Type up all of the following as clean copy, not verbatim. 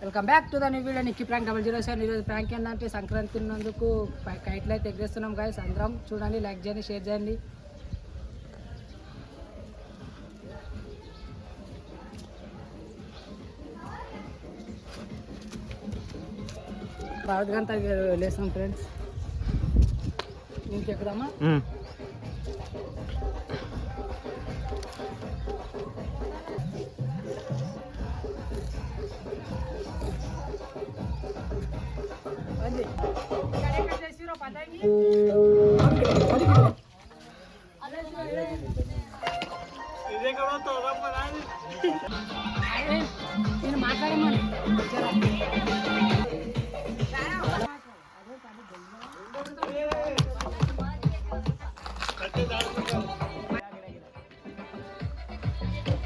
Welcome back to the new video. Nikki prank 007. ఈరోజు prank ఏంటంటే సంక్రాంతి ఉన్నందుకు కైట్లు అయితే ఎగరేస్తున్నాం గాయస్. అందరం చూడండి, లైక్ చేయండి, షేర్ చేయండి. భారత్ లేసాం ఫ్రెండ్స్. ఇంకెక్కడమ్మా నేను మాట్లాడమని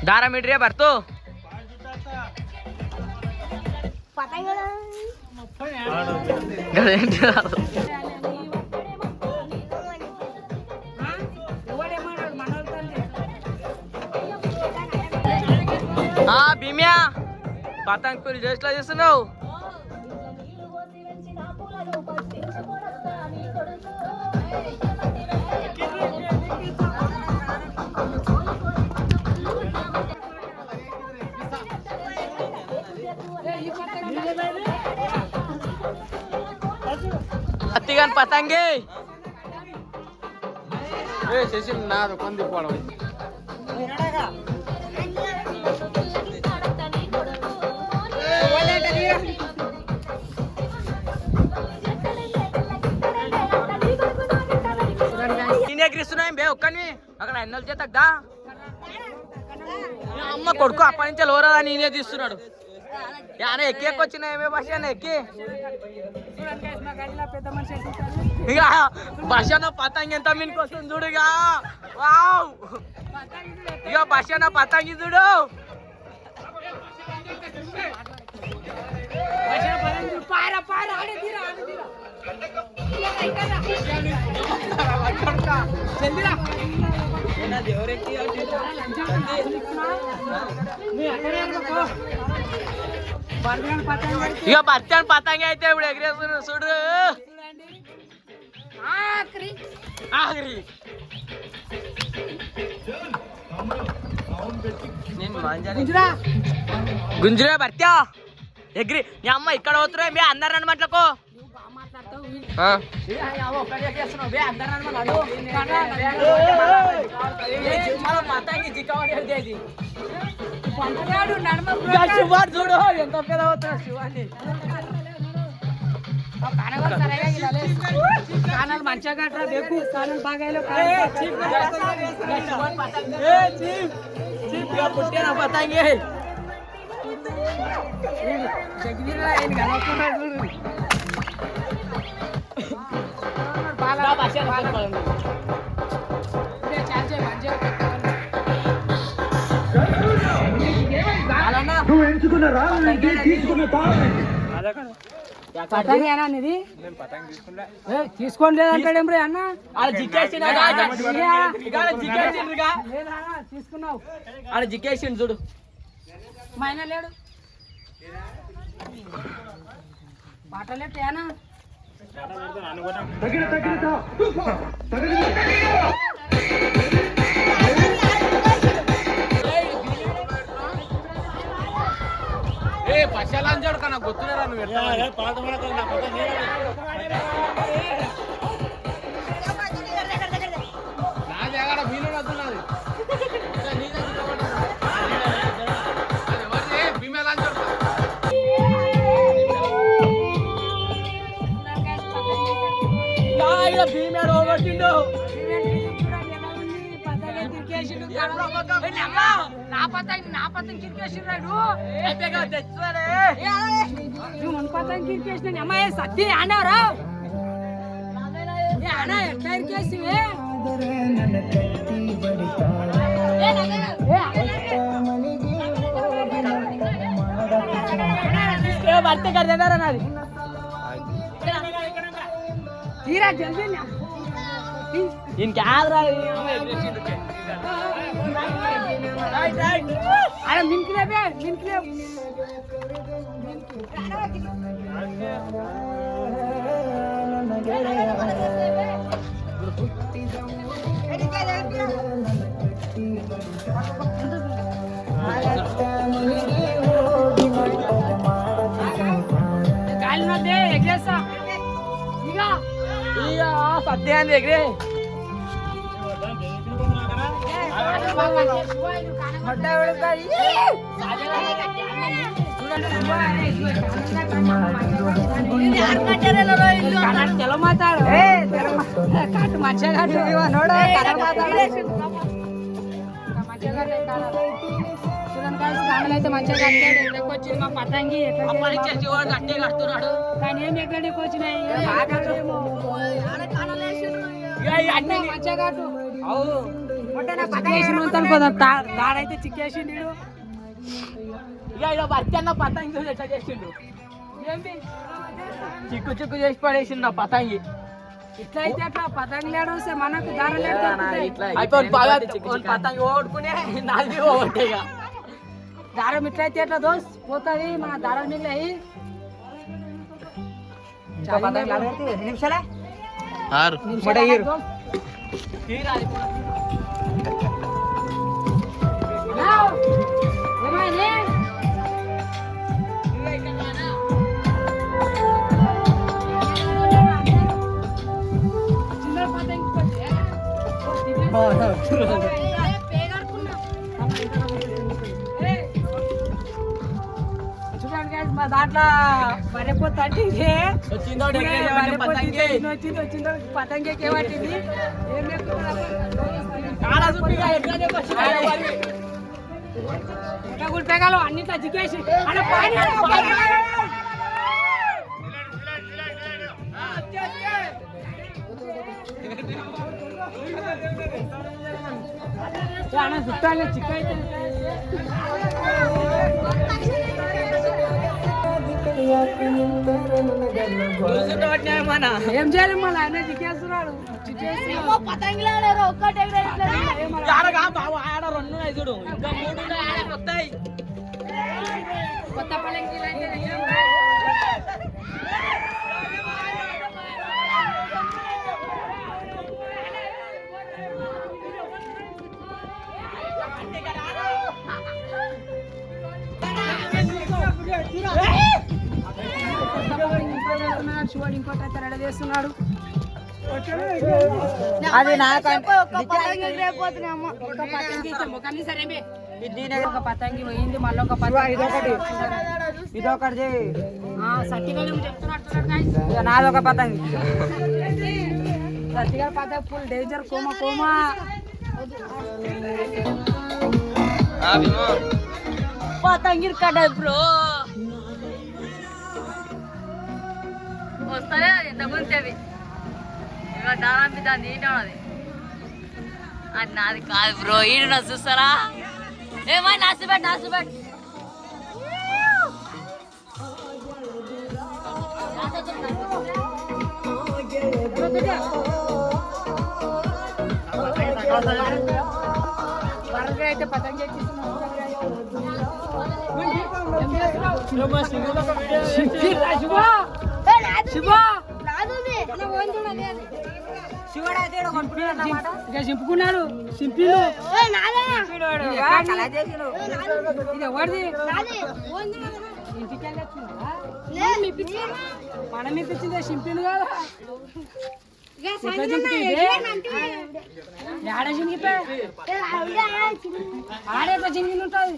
दारा मिट रही है भर तो భీమ్యా పతంగ్ పూరి జస్ట్ చేస్తున్నావు. అత్తిగాని పతంగి చేసి నాది కొంది పోవడం. నేనే ఎగిరిస్తున్నాయి బే ఒక్కని అక్కడ ఎన్నెల చేతగ్గా అమ్మ కొడుకు అప్పటి నుంచే లోరా నేనే తీస్తున్నాడు. యాన ఎక్కి వచ్చినాయి ఏమే భాష ఎక్కి ఇక భాషన పతంగి ఎంత మీనికి వస్తుంది చూడు. ఇక వావ్ ఇక భాషన పతంగి చూడు. ఇక బర్త్యాన్ పతంగి అయితే ఇప్పుడు ఎగిరేస్తున్నారు చూడు. ఆఖరి గుంజురా భర్త్యా ఎగిరి నీ అమ్మ ఇక్కడ అవుతున్నా మీ అందరు అనమాటలకు పతంగి చిక్కవాడి శివాడు చూడు ఎంత పెద్ద అవుతున్నా శివాన్ని. కానాలు మంచిగా కట్టరా బేకు, కానాలు బాగా పుట్టిన పతంగి నువ్వు ఎంచుకున్న రాను తీసుకున్న అనేది తీసుకోండి లేదంటాడేం రే అన్న. తీసుకున్నావు ఆడ జికేసిండు చూడు. మా ఆయన లేడు పాటలేనా పశాలంచాడు కన్నా గుర్తున్నారా నువ్వు నా దగ్గర వీలు వద్దున్నది భీమేలాంచాడు భీమేడు ఓగొట్టిండు. నా పతంగి కిరికేసినాడు. మన పతంగి కిరికేసిన అమ్మాయి సత్తి ఆడారా ఎట్లా ఇరికేసి భర్త కడతారా నాది తీరా జల్దీ ఇంకేద్రా అరే మిన్కిలే మిన్కిలే గాలి నదే ఎగేసా ఇక ఇక సత్యాన్ని ఎగిరే తెల మాట్లాడు కట్టు మంచిగా నోడ చూడండి అయితే మంచిగా కట్టాడు ఎక్కడికి వచ్చింది మా పతంగి కట్టే కడుతున్నాడు కానీ ఏం ఎక్కడికి వచ్చినాయి మంచిగా కట్టు దాడైతే చిక్కేసిండు ఇక ఇలా బచ్చన్న పతంగి చూసి ఎట్లా చేసిండు చిక్కు చిక్కు చేసి పడేసిండు నా పతంగి ఇట్లా అయితే అట్లా పతంగి లేడు వస్తే మనకు దారం పతంగి ఓడుకునే నాది ఓటే దారం ఇట్లయితే ఎట్లా దోస్ పోతుంది మన దారం మిగిలి నిమిషాలే చూడండి మా దాంట్లో మరెపోతే వచ్చిందో వచ్చిందో పతంగి ఏమట్టింది ఏం పెగాలు అన్నిట్లో జిగేసి చుట్టాలి చిక్క అయితే ఏం చేయాలి మన ఆయన చిక్కేస్తున్నాడు ఆడ రెండు చూడు ఇంకా మూడు వస్తాయి కొత్త పల్లెకి శివుడు ఇంకోటి అయితే రెడీ చేస్తున్నాడు అది నాకంటే ఒక పతంగి పోయింది మళ్ళీ ఒక పతంగి ఇదొకటి సత్తిగా చెప్తున్నట్టు నాదొక పతంగి సత్తిగా పతంగి ఫుల్ డేంజర్ కోమా కోమా పతంగి కట్ట బ్రో వస్తానే ఎంత ముందు అవి ఇక దారం మీద నీట్ ఉన్నది అది నాది కాదు బ్రో ఈడు నా చూస్తారా ఏమై నాసిబెట్ నాసిబెట్ అయితే పతంగి చింపుకున్నాడు సింపిలు ఇది ఎవరిది ఇంటికి మనం ఇప్పించింది సింపిల్ కదా ఆడ చింగిపే ఆడే చింగి ఉంటుంది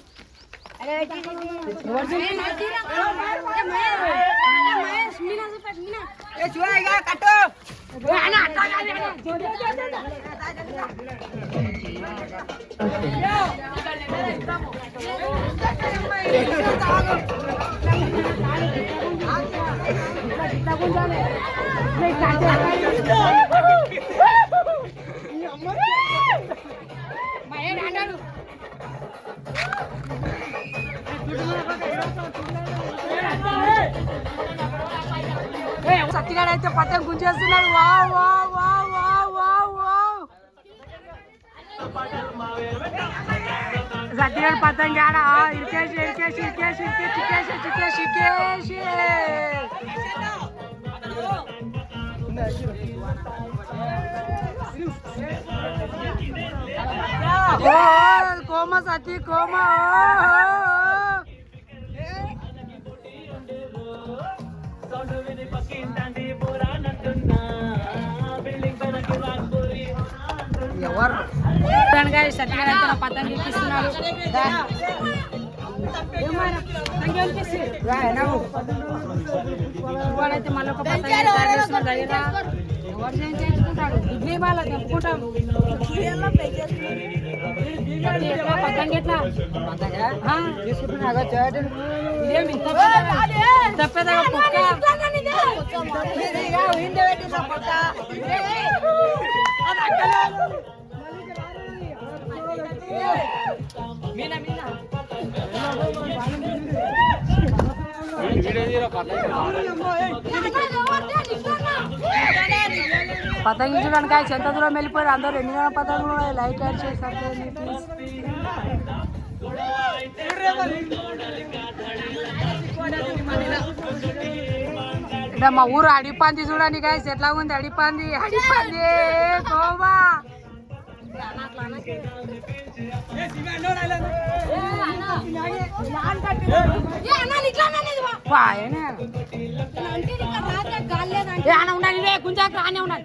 సత్తిగాడు అయితే పట్టం గుంజేస్తున్నాడు. Wow wow wow wow wow wow సత్యగాడు పతంగి ఆడ ఇరికేసి ఇరికేసి ఇరికేసి ఇరికేసి ఇరికేసి ఇరికేసి కోమ సతీ కోమ ఎవరు సత్యగాడు పతంగి ఇస్తున్నాడు వాడైతే మళ్ళీ ఒక పతంగి ఎవరు చేసుకుంటాడు ఇడ్లీ వాళ్ళ చెప్పుకుంటాం పతంగి ఎట్లా ఇదేమి ఇంత పెద్దగా పతంగి చూడడానికి ఎంత దూరం వెళ్ళిపోయారు అందరూ ఎన్ని పతంగులు లైక్ యాడ్ చేస్తారు ఇక్కడ మా ఊరు అడిపంది చూడండి గాయస్ ఎట్లా ఉంది అడిపంది అడిపంది కోమా ఉండాలి కొంచెం ఆనే ఉండాలి